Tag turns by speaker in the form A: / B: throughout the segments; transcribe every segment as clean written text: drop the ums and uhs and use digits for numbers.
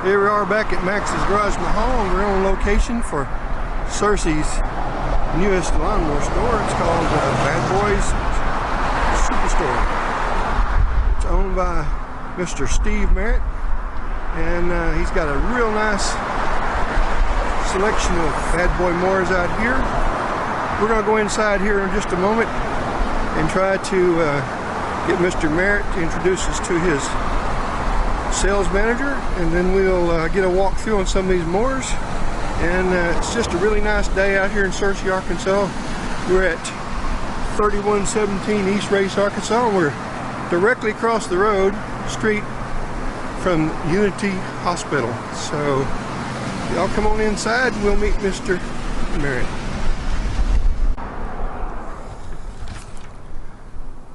A: Here we are back at MaxsGarajMahal, and we're on location for Searcy's newest lawnmower store. It's called Bad Boys Superstore. It's owned by Mr. Steve Merritt, and he's got a real nice selection of bad boy mowers out here. We're going to go inside here in just a moment and try to get Mr. Merritt to introduce us to his sales manager, and then we'll get a walk through on some of these mowers. And it's just a really nice day out here in Searcy, Arkansas. We're at 3117 East Race, Arkansas, and we're directly across the street from Unity Hospital. So y'all come on inside and we'll meet Mr. Merritt.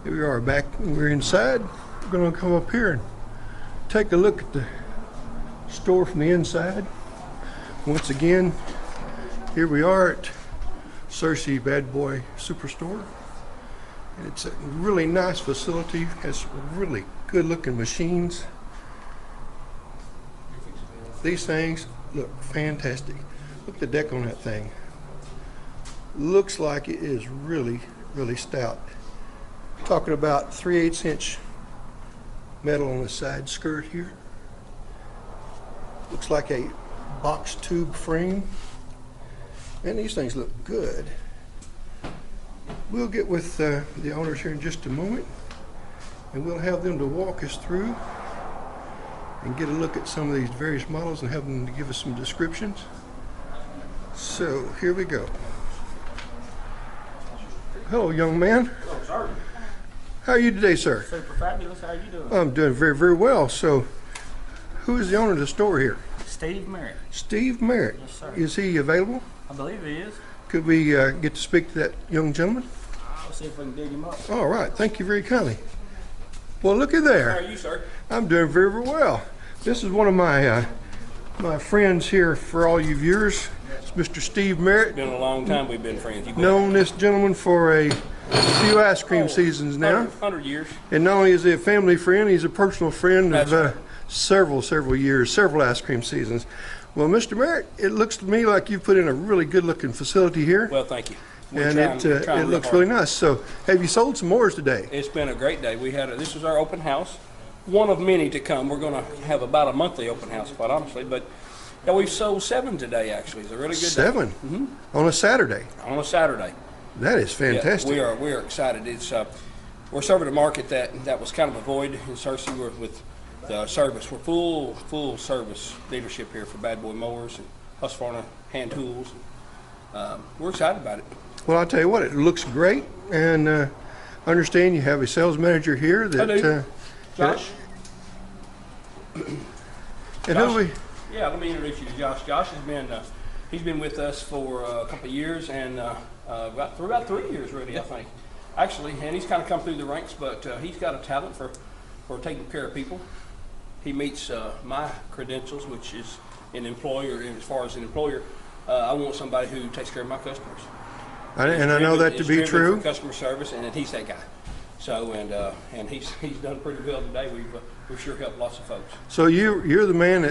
A: Here we are back, we're inside. We're going to come up here and take a look at the store from the inside. Once again, here we are at Searcy Bad Boy Superstore. And it's a really nice facility, has really good looking machines. These things look fantastic. Look at the deck on that thing. Looks like it is really, really stout. Talking about 3/8 inch metal on the side skirt here. Looks like a box tube frame. And these things look good. We'll get with the owners here in just a moment, and we'll have them to walk us through and get a look at some of these various models and have them to give us some descriptions. So here we go. Hello, young man.
B: Hello, sir.
A: How are you today, sir?
B: Super fabulous. How are you doing?
A: I'm doing very, very well. So, who is the owner of the store here?
B: Steve Merritt.
A: Steve Merritt.
B: Yes, sir.
A: Is he available?
B: I believe he is.
A: Could we get to speak to that young gentleman?
B: I'll see if we can dig him up.
A: All right. Thank you very kindly. Well, look at there.
B: How are you, sir?
A: I'm doing very, very well. This is one of my my friends here for all you viewers. It's Mr. Steve Merritt.
C: It's been a long time we've been friends. You've
A: Known this gentleman for a few ice cream seasons now.
C: 100 years.
A: And not only is he a family friend, he's a personal friend
C: That's
A: of
C: right.
A: several years, several ice cream seasons. Well, Mr. Merritt, it looks to me like you've put in a really good looking facility here.
C: Well, thank you.
A: And it looks really nice. So, have you sold some mowers today?
C: It's been a great day. This was our open house, one of many to come. We're going to have about a monthly open house, quite honestly. But yeah, we've sold 7 today. Actually, it's a really good
A: 7
C: day. 7
A: on a Saturday.
C: On a Saturday.
A: That is fantastic.
C: Yeah, we are excited. It's we're serving a market that was kind of a void in Searcy. We're with the service. We're full service leadership here for Bad Boy mowers and Husqvarna hand tools. We're excited about it.
A: Well, I'll tell you what, it looks great, and I understand you have a sales manager here that.
C: I do. Josh.
A: And who we?
C: Yeah, let me introduce you to Josh. Josh has been he's been with us for a couple of years, and for about 3 years, really, I think. Actually, and he's kind of come through the ranks, but he's got a talent for taking care of people. He meets my credentials, which is an employer. And as far as an employer, I want somebody who takes care of my customers.
A: And I know that to be true.
C: For customer service, and he's that guy. So, and he's done pretty well today. We've sure helped lots of folks.
A: So you're the man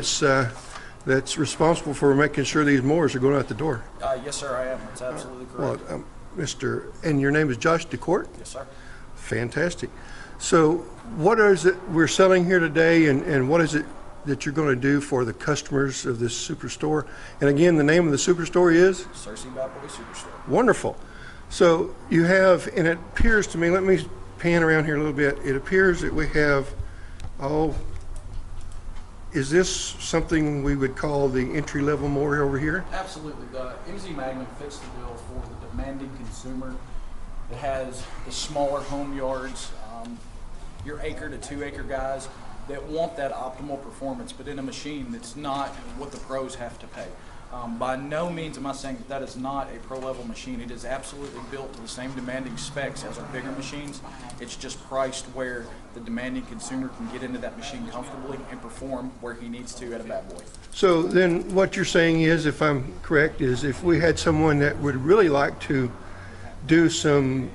A: that's responsible for making sure these mowers are going out the door.
B: Yes, sir, I am. That's absolutely correct.
A: Well, and your name is Josh DeCorte?
B: Yes, sir.
A: Fantastic. So what is it we're selling here today, and what is it that you're going to do for the customers of this superstore? And again, the name of the superstore is?
B: Searcy Bad Boy Superstore.
A: Wonderful. So you have, and it appears to me, let me pan around here a little bit. It appears that we have, is this something we would call the entry-level mower over here?
B: Absolutely. The MZ Magnum fits the bill for the demanding consumer. It has the smaller home yards, your acre to 2 acre guys that want that optimal performance, but in a machine that's not what the pros have to pay. By no means am I saying that is not a pro-level machine. It is absolutely built to the same demanding specs as our bigger machines. It's just priced where the demanding consumer can get into that machine comfortably and perform where he needs to at a Bad Boy.
A: So then what you're saying is, if I'm correct, is if we had someone that would really like to do some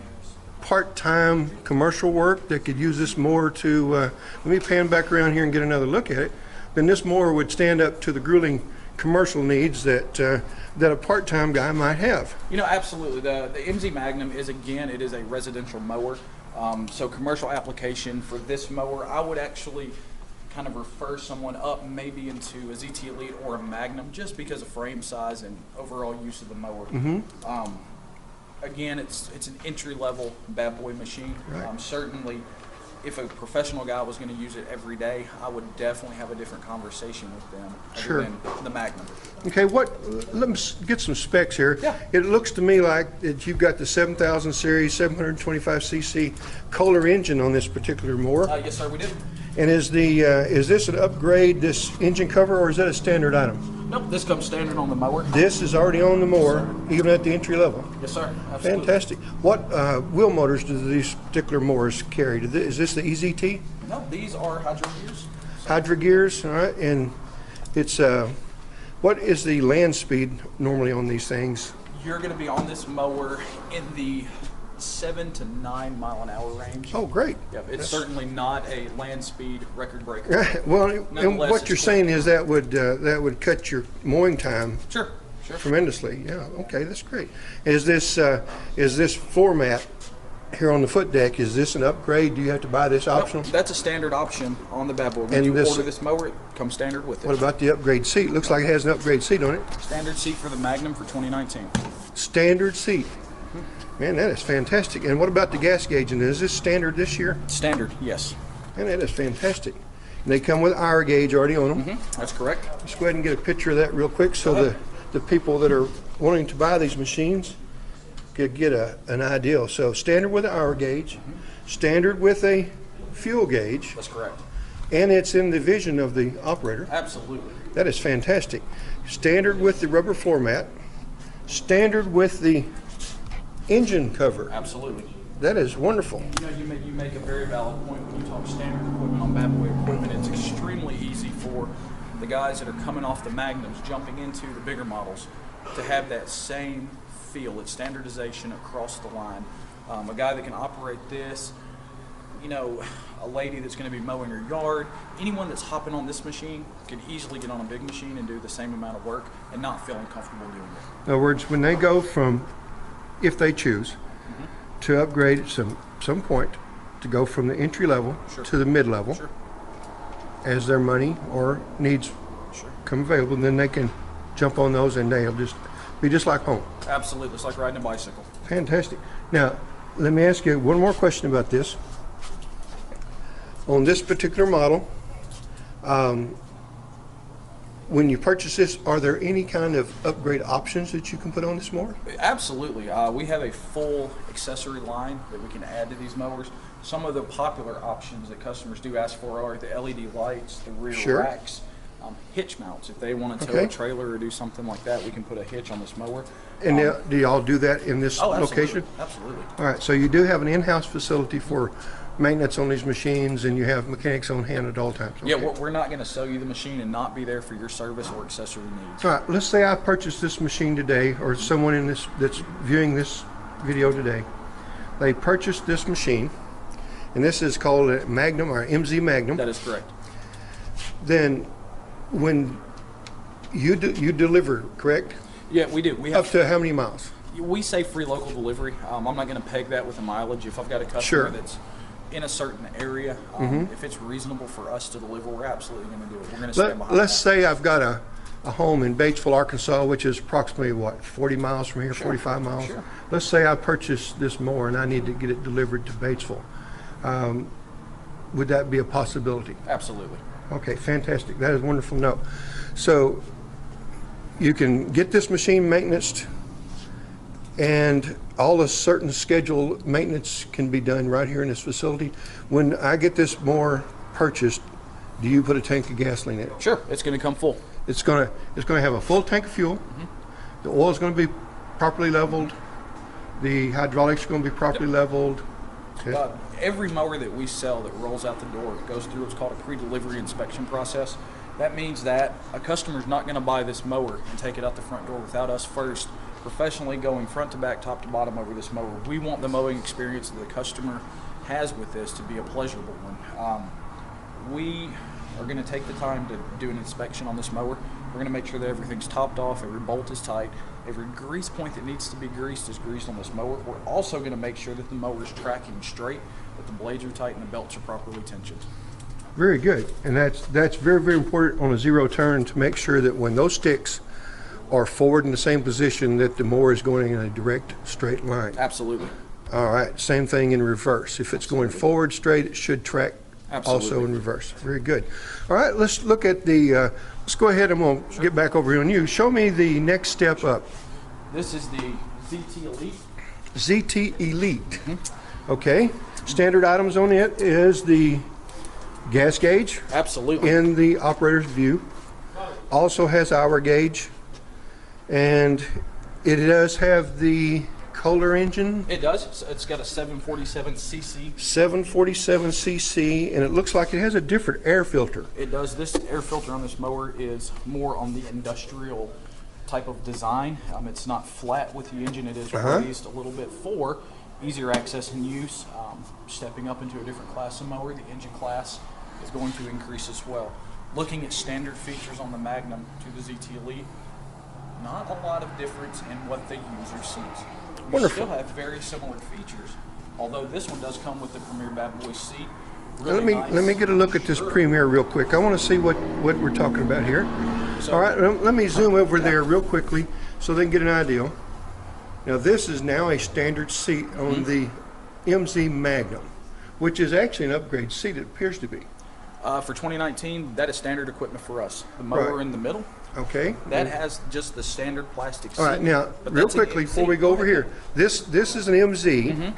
A: part-time commercial work that could use this mower to, let me pan back around here and get another look at it. then this mower would stand up to the grueling commercial needs that that a part-time guy might have.
B: You know, absolutely. The MZ Magnum is, again, it is a residential mower. So commercial application for this mower, I would actually kind of refer someone up maybe into a ZT Elite or a Magnum just because of frame size and overall use of the mower. Again, it's an entry-level bad boy machine.
A: Right.
B: Certainly, if a professional guy was going to use it every day, I would definitely have a different conversation with them
A: Sure.
B: than the Magnum.
A: Okay, let me get some specs here.
B: Yeah.
A: It looks to me like that you've got the 7000 series 725cc Kohler engine on this particular mower.
B: Yes, sir, we did.
A: And is this an upgrade, this engine cover, or is that a standard item?
B: Nope, this comes standard on the mower.
A: This is already on the mower, even at the entry level.
B: Yes, sir. Absolutely.
A: Fantastic. What wheel motors do these particular mowers carry? Is this the EZT?
B: No, these are hydro gears.
A: Hydro gears, all right. And it's, what is the land speed normally on these things?
B: You're going to be on this mower in the 7 to 9 mile an hour range.
A: Oh, great.
B: Yep, it's certainly not a land speed record breaker.
A: Well, and what you're saying is that would cut your mowing time
B: Sure.
A: tremendously. Yeah. Okay, that's great. Is this floor mat here on the foot deck? Is this an upgrade? Do you have to buy this optional?
B: Nope, that's a standard option on the bad boy. When
A: And
B: you
A: this-
B: order this mower, it comes standard with it.
A: What about the upgrade seat? Looks like it has an upgrade seat on it.
B: Standard seat for the Magnum for 2019.
A: Standard seat. Man, that is fantastic. And what about the gas gauge? And is this standard this year?
B: Standard, yes.
A: Man, that is fantastic. And they come with hour gauge already on them.
B: That's correct.
A: Let's go ahead and get a picture of that real quick so the people that are wanting to buy these machines could get an idea. So standard with an hour gauge, standard with a fuel gauge,
B: That's correct.
A: and it's in the vision of the operator.
B: Absolutely.
A: That is fantastic. Standard with the rubber floor mat, standard with the engine cover.
B: Absolutely.
A: That is wonderful.
B: You know, you make a very valid point when you talk standard equipment on bad boy equipment. It's extremely easy for the guys that are coming off the Magnums, jumping into the bigger models, to have that same feel. It's standardization across the line. A guy that can operate this, you know, a lady that's going to be mowing her yard, anyone that's hopping on this machine can easily get on a big machine and do the same amount of work and not feel uncomfortable doing it.
A: In other words, when they go from, if they choose, to upgrade at some point, to go from the entry level to the mid level, as their money or needs come available, then they can jump on those and they'll just be just like home.
B: Absolutely. It's like riding a bicycle.
A: Fantastic. Now, let me ask you one more question about this. On this particular model, when you purchase this, are there any kind of upgrade options that you can put on this mower?
B: Absolutely. We have a full accessory line that we can add to these mowers. Some of the popular options that customers do ask for are the LED lights, the rear racks, hitch mounts. If they want to tow a trailer or do something like that, we can put a hitch on this mower.
A: And do y'all do that in this location?
B: Absolutely.
A: All right, so you do have an in-house facility for maintenance on these machines, and you have mechanics on hand at all times. Okay.
B: Yeah, we're not going to sell you the machine and not be there for your service or accessory needs.
A: All right, let's say I purchased this machine today, or someone in this that's viewing this video today, they purchased this machine, and this is called a Magnum or MZ Magnum.
B: That is correct.
A: Then when you deliver, correct?
B: Yeah, we do. We have
A: Up to how many miles?
B: We say free local delivery. I'm not going to peg that with a mileage. If I've got a customer that's in a certain area, if it's reasonable for us to deliver, we're absolutely going to do it. We're going to stand behind
A: Let's say I've got a home in Batesville, Arkansas, which is approximately, what, 40 miles from here, 45 miles?
B: Sure.
A: Let's say I purchased this mower and I need to get it delivered to Batesville. Would that be a possibility?
B: Absolutely.
A: Okay, fantastic. That is wonderful to know. So you can get this machine maintenanced, and all the certain scheduled maintenance can be done right here in this facility. When I get this mower purchased, do you put a tank of gasoline in it?
B: Sure, it's going to come full.
A: It's going to have a full tank of fuel. The oil is going to be properly leveled. The hydraulics are going to be properly leveled. Okay.
B: Every mower that we sell that rolls out the door goes through what's called a pre-delivery inspection process. That means that a customer's not going to buy this mower and take it out the front door without us first professionally going front to back, top to bottom over this mower. We want the mowing experience that the customer has with this to be a pleasurable one. We are going to take the time to do an inspection on this mower. We're going to make sure that everything's topped off, every bolt is tight, every grease point that needs to be greased is greased on this mower. We're also going to make sure that the mower is tracking straight, that the blades are tight, and the belts are properly tensioned.
A: Very good. And that's very, very important on a zero turn to make sure that when those sticks are forward in the same position, that the mower is going in a direct straight line.
B: Absolutely.
A: All right, same thing in reverse. If it's going forward straight, it should track also in reverse. Very good. All right, let's look at the, let's go ahead and we'll get back over here on you. Show me the next step up.
B: This is the ZT Elite.
A: ZT Elite. Okay, standard items on it is the gas gauge.
B: Absolutely.
A: In the operator's view. Also has hour gauge. And it does have the Kohler engine.
B: It does. It's got a 747cc.
A: 747cc, and it looks like it has a different air filter.
B: It does. This air filter on this mower is more on the industrial type of design. It's not flat with the engine. It is raised a little bit for easier access and use. Stepping up into a different class of mower, the engine class is going to increase as well. Looking at standard features on the Magnum to the ZT Elite, not a lot of difference in what the user sees. You still have very similar features, although this one does come with the Premier Bad Boy seat. Really
A: let me get a look at this Premier real quick. I want to see what we're talking about here. So, all right, let me zoom over there real quickly so they can get an idea. Now this is now a standard seat on the MZ Magnum, which is actually an upgrade seat, it appears to be.
B: For 2019, that is standard equipment for us. The mower in the middle.
A: Okay.
B: That has just the standard plastic seat.
A: All right, now, real quickly, before we go over here, this is an MZ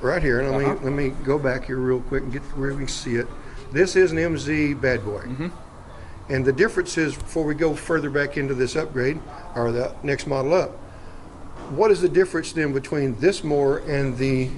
A: right here. And let me go back here real quick and get where we see it. This is an MZ Bad Boy. And the difference is, before we go further back into this upgrade, or the next model up, what is the difference then between this mower and the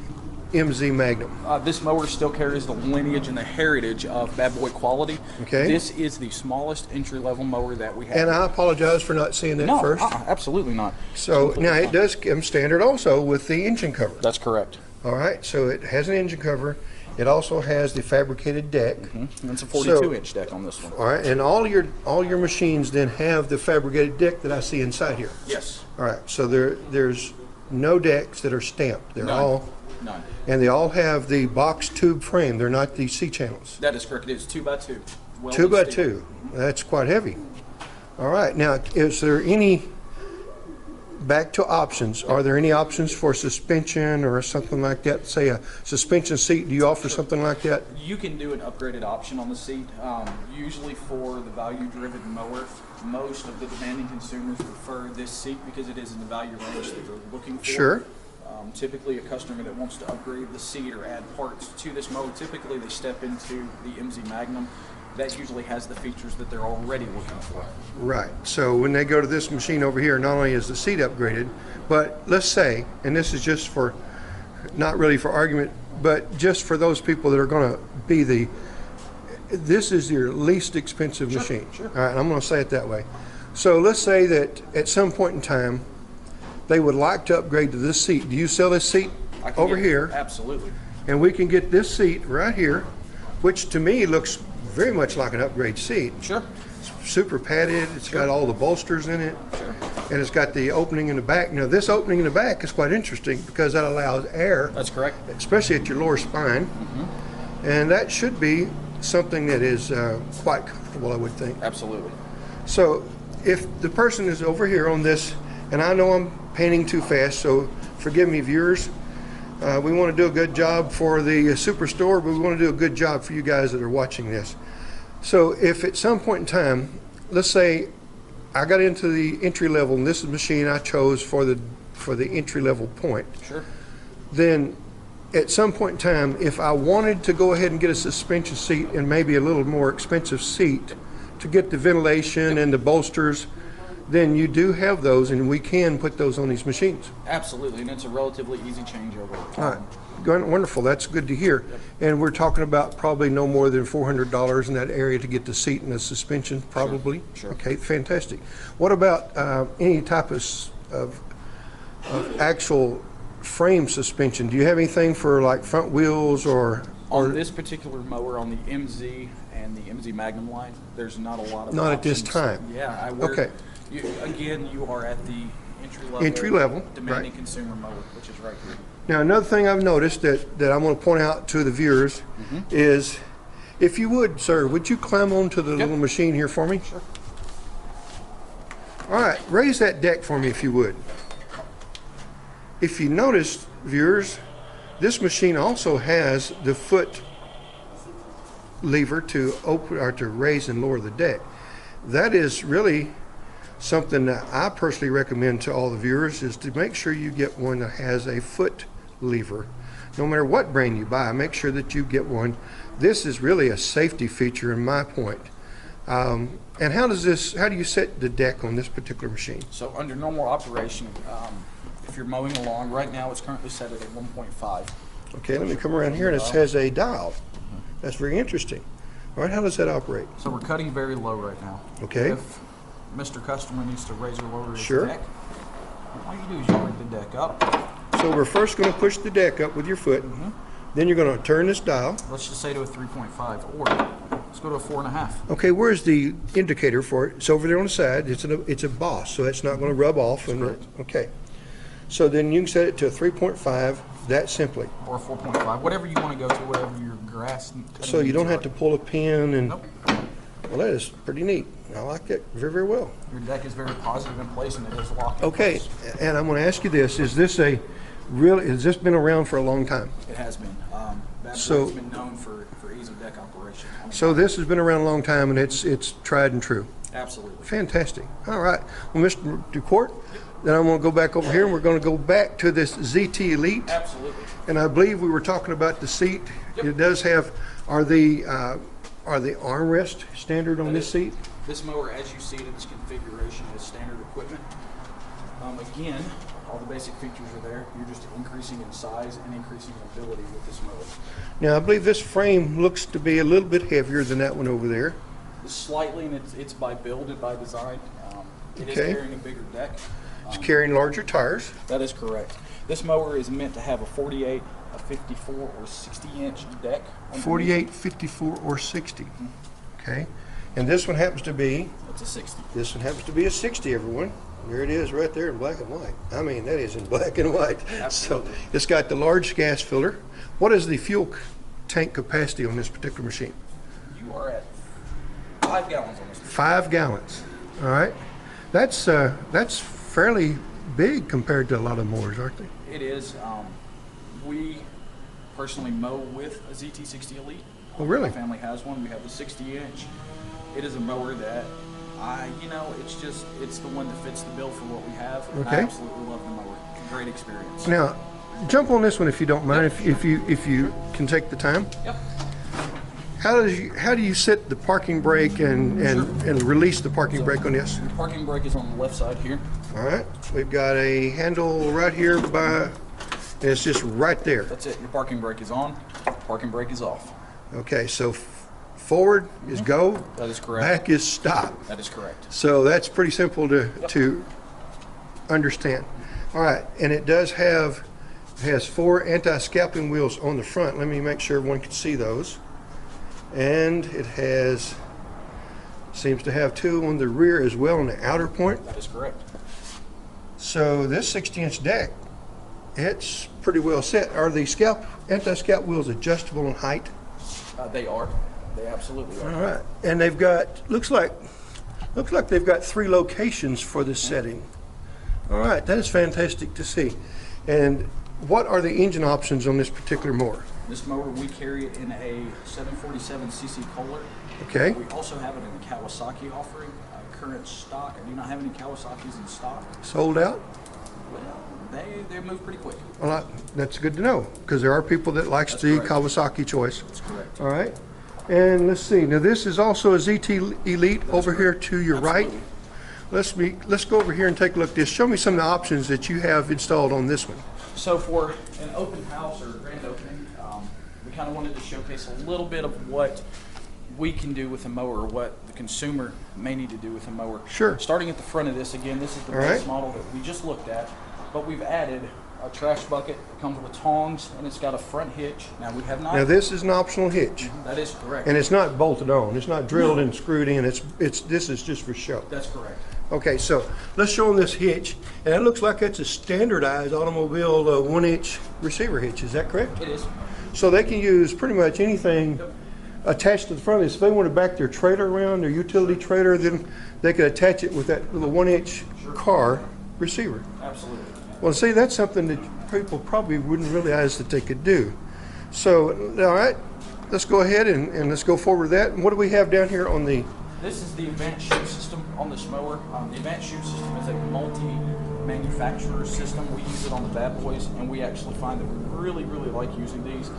A: MZ Magnum?
B: This mower still carries the lineage and the heritage of Bad Boy quality.
A: Okay.
B: This is the smallest entry-level mower that we have.
A: And I apologize for not seeing that first.
B: No, absolutely not.
A: So now it does come standard also with the engine cover.
B: That's correct.
A: All right, so it has an engine cover. It also has the fabricated deck.
B: And it's a 42-inch deck on this one.
A: All right, and all your machines then have the fabricated deck that I see inside here.
B: Yes.
A: All right, so there's no decks that are stamped. They're all
B: none.
A: And they all have the box tube frame. They're not the C channels.
B: That is correct. It is 2x2.
A: 2x2. That's quite heavy. All right. Now, is there any, back to options, are there any options for suspension or something like that? Say a suspension seat, do you offer something like that?
B: You can do an upgraded option on the seat. Usually for the value-driven mower, most of the demanding consumers prefer this seat because it is in the value range that they're looking for.
A: Sure.
B: Typically a customer that wants to upgrade the seat or add parts to this mower, typically they step into the MZ Magnum. That usually has the features that they're already looking for.
A: Right. So when they go to this machine over here, not only is the seat upgraded, but let's say, and this is just for, not really for argument, but just for those people that are going to be this is your least expensive machine.
B: Sure.
A: All right, I'm going to say it that way. So let's say that at some point in time, they would like to upgrade to this seat. Do you sell this seat over here?
B: Absolutely.
A: And we can get this seat right here, which to me looks very much like an upgrade seat.
B: Sure.
A: It's super padded. It's got all the bolsters in it.
B: Sure.
A: And it's got the opening in the back. Now this opening in the back is quite interesting because that allows air.
B: That's correct.
A: Especially at your lower spine. And that should be something that is quite comfortable, I would think.
B: Absolutely.
A: So if the person is over here on this, and I know I'm painting too fast, so forgive me, viewers. We want to do a good job for the Superstore, but we want to do a good job for you guys that are watching this. So if at some point in time, let's say I got into the entry level, and this is the machine I chose for the entry level point.
B: Sure.
A: Then at some point in time, if I wanted to go ahead and get a suspension seat and maybe a little more expensive seat to get the ventilation and the bolsters, then you do have those, and we can put those on these machines.
B: Absolutely, and it's a relatively easy changeover.
A: All right, wonderful. That's good to hear. Yep. And we're talking about probably no more than $400 in that area to get the seat and the suspension, probably.
B: Sure.
A: Okay, fantastic. What about any type of actual frame suspension? Do you have anything for like front wheels or
B: On this particular mower, on the MZ and the MZ Magnum line, there's not a lot of
A: Not at this
B: options.
A: time.
B: Yeah,
A: Okay.
B: Again, you are at the
A: Entry level,
B: demanding
A: right.
B: consumer mower, which is right here.
A: Now, another thing I've noticed that I'm going to point out to the viewers is, if you would, sir, would you climb onto the little machine here for me?
B: Sure.
A: All right, raise that deck for me if you would. If you notice, viewers, this machine also has the foot lever to open or to raise and lower the deck. That is really something that I personally recommend to all the viewers, is to make sure you get one that has a foot lever. No matter what brand you buy, make sure that you get one. This is really a safety feature in my point. And how do you set the deck on this particular machine?
B: So under normal operation, if you're mowing a lawn, right now it's currently set at a 1.5.
A: Okay, let me come around here, and it has a dial. That's very interesting. All right, how does that operate?
B: So we're cutting very low right now.
A: Okay.
B: If Mr. Customer needs to raise or lower his
A: Sure.
B: deck, all you do is you bring the deck up.
A: So we're first going to push the deck up with your foot. Then you're going to turn this dial.
B: Let's just say to a 3.5, or let's go to a 4.5.
A: Okay, where's the indicator for it? It's over there on the side. It's a boss, so it's not going to rub off. Okay. So then you can set it to a 3.5, that simply.
B: Or a 4.5, whatever you want to go to, whatever your grass.
A: So you don't have to pull a pin and.
B: Nope.
A: Well, that is pretty neat. I like that very, very well.
B: Your deck is very positive in place, and it is locked in
A: Okay,
B: place.
A: and I'm going to ask you this: has this been around for a long time?
B: It has been. That
A: So-
B: board's been known for easy deck operation.
A: So this has been around a long time, and it's tried and true.
B: Absolutely.
A: Fantastic. All right. Well, Mr. DeCorte, then I'm going to go back over here, and we're going to go back to this ZT Elite.
B: Absolutely.
A: And I believe we were talking about the seat.
B: Yep.
A: It does have, are the armrest standard on this seat?
B: This mower, as you see it in this configuration, is standard equipment. Again, all the basic features are there. You're just increasing in size and increasing in ability with this mower.
A: Now, I believe this frame looks to be a little bit heavier than that one over there.
B: Slightly, and it's by build and by design. It is
A: Okay.
B: carrying a bigger deck.
A: It's carrying larger tires.
B: That is correct. This mower is meant to have a 48, a 54, or 60-inch deck. underneath.
A: 48, 54, or 60. Okay. And this one happens to be,
B: It's a 60.
A: this one happens to be a 60, everyone. There it is right there in black and white. I mean, that is in black and white.
B: Absolutely.
A: So it's got the large gas filter. What is the fuel tank capacity on this particular machine?
B: You are at 5 gallons on this.
A: 5 gallons. All right. That's fairly big compared to a lot of mowers, aren't they?
B: It is. We personally mow with a ZT60 Elite.
A: Oh, really?
B: My family has one. We have the 60-inch. It is a mower that it's the one that fits the bill for what we have. And I
A: Okay.
B: absolutely love the mower. Great experience.
A: Now, jump on this one if you don't mind, if you can take the time.
B: Yep.
A: How do you set the parking brake and release the parking brake on this?
B: The parking brake is on the left side here.
A: All right, we've got a handle right here and it's just right there.
B: That's it. Your parking brake is on. Parking brake is off.
A: Okay, so forward is go.
B: That is correct.
A: Back is stop.
B: That is correct.
A: So that's pretty simple to understand. All right, and it has 4 anti-scalping wheels on the front. Let me make sure everyone can see those. And it seems to have 2 on the rear as well on the outer point.
B: That is correct.
A: So this 60-inch deck, it's pretty well set. Are the anti-scalp wheels adjustable in height?
B: They are. They absolutely are.
A: All right, and they've got looks like they've got 3 locations for this setting. All right, that is fantastic to see. And what are the engine options on this particular mower?
B: This mower, we carry it in a 747cc Kohler.
A: Okay.
B: We also have it in a Kawasaki offering. Current stock, I do not have any Kawasaki's in stock.
A: Sold out?
B: Well, they move pretty quick.
A: Well, that's good to know, because there are people that likes
B: That's
A: the
B: correct.
A: Kawasaki choice.
B: That's correct.
A: All right. And let's see. Now this is also a ZT Elite over here to your right. Let's go over here and take a look at this. Show me some of the options that you have installed on this one.
B: So for an open house or grand opening, we kind of wanted to showcase a little bit of what we can do with a mower, or what the consumer may need to do with a mower.
A: Sure.
B: Starting at the front of this, again, this is the
A: All
B: base
A: right.
B: model that we just looked at, but we've added a trash bucket. It comes with tongs, and it's got a front hitch. Now we have not.
A: Now this is an optional hitch.
B: That is correct.
A: And it's not bolted on. It's not drilled and screwed in. This is just for show.
B: That's correct.
A: Okay, so let's show them this hitch. And it looks like it's a standardized automobile 1-inch receiver hitch. Is that correct?
B: It is.
A: So they can use pretty much anything attached to the front of this. If they want to back their trailer around, their utility trailer, then they could attach it with that little 1-inch car receiver.
B: Absolutely.
A: Well, see, that's something that people probably wouldn't realize that they could do. So, all right, let's go ahead and let's go forward with that. And what do we have down here on the...
B: This is the advanced chute system on this mower. The advanced chute system is a multi-manufacturer system. We use it on the bad boys, and we actually find that we really, really like using these.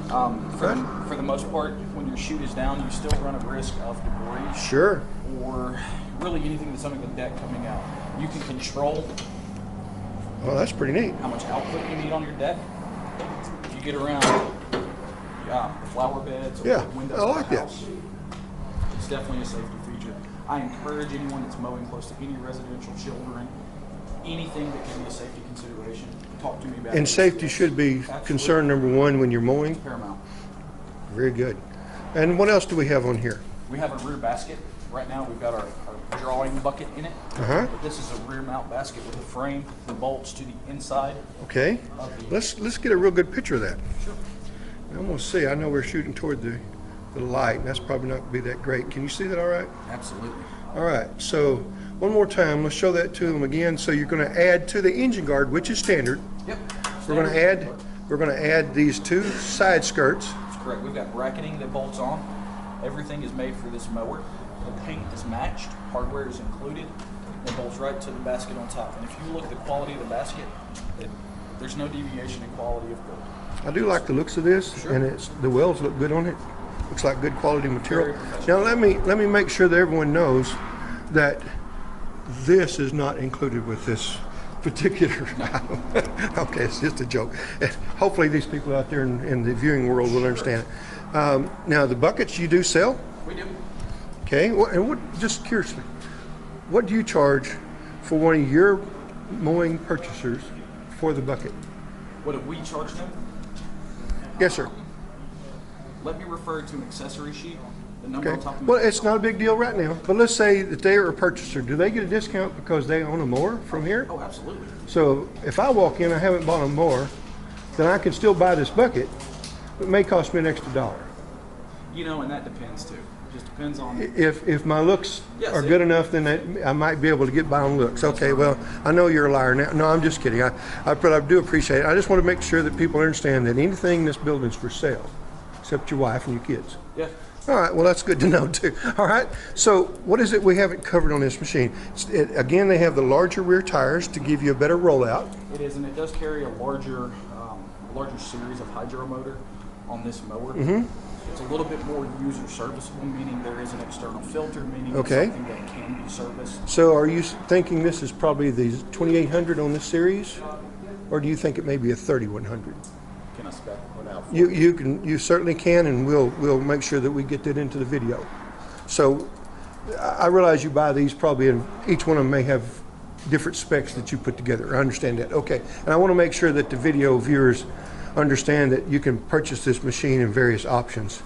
B: For the most part, when your chute is down, you still run a risk of debris.
A: Sure.
B: Or really anything that's under the deck coming out. You can control.
A: Well, that's pretty neat.
B: How much output you need on your deck. If you get around flower beds or windows of the house, it's definitely a safety feature. I encourage anyone that's mowing close to any residential children, anything that can be a safety consideration, talk to me about it.
A: And safety should be concern number one when you're mowing.
B: Paramount.
A: Very good. And what else do we have on here?
B: We have a rear basket. Right now we've got our drawing bucket in it.
A: Uh-huh.
B: But this is a rear mount basket with a frame and bolts to the inside.
A: Okay. Let's get a real good picture of that.
B: Sure.
A: I'm going to see. I know we're shooting toward the light, and that's probably not going to be that great. Can you see that all right?
B: Absolutely.
A: All right. So one more time, let's show that to them again. So you're going to add to the engine guard, which is standard.
B: Yep.
A: We're going to add these two side skirts.
B: That's correct. We've got bracketing that bolts on. Everything is made for this mower. The paint is matched. Hardware is included. It bolts right to the basket on top. And if you look at the quality of the basket, there's no deviation in quality of build.
A: I do like the looks of this,
B: Sure.
A: and the welds look good on it. Looks like good quality material. Now let me make sure that everyone knows that this is not included with this particular item. Okay, it's just a joke. Hopefully these people out there in the viewing world will understand it. Now the buckets you do sell?
B: We do.
A: Okay, and just curiously, what do you charge for one of your mowing purchasers for the bucket?
B: What do we charge them?
A: Yes, sir.
B: Let me refer to an accessory sheet. The number on top of
A: Well, it's not a big deal right now, but let's say that they are a purchaser. Do they get a discount because they own a mower from here?
B: Oh, absolutely.
A: So if I walk in, I haven't bought a mower, then I can still buy this bucket. It may cost me an extra $1.
B: You know, and that depends too. It just depends on.
A: If my looks are good enough, then I might be able to get by on looks. Okay, well, I know you're a liar now. No, I'm just kidding. I do appreciate it. I just want to make sure that people understand that anything in this building is for sale, except your wife and your kids.
B: Yeah.
A: All right, well, that's good to know too. All right, so what is it we haven't covered on this machine? Again, they have the larger rear tires to give you a better rollout.
B: It is, and it does carry a larger series of hydro motor on this mower. Mm-hmm. It's a little bit more user serviceable, meaning there is an external filter, meaning it's something that can be serviced.
A: So are you thinking this is probably the 2800 on this series, or do you think it may be a 3100?
B: Can I spec one out?
A: You certainly can, and we'll make sure that we get that into the video. So I realize you buy these probably, and each one of them may have different specs that you put together. I understand that. Okay, and I want to make sure that the video viewers understand that you can purchase this machine in various options.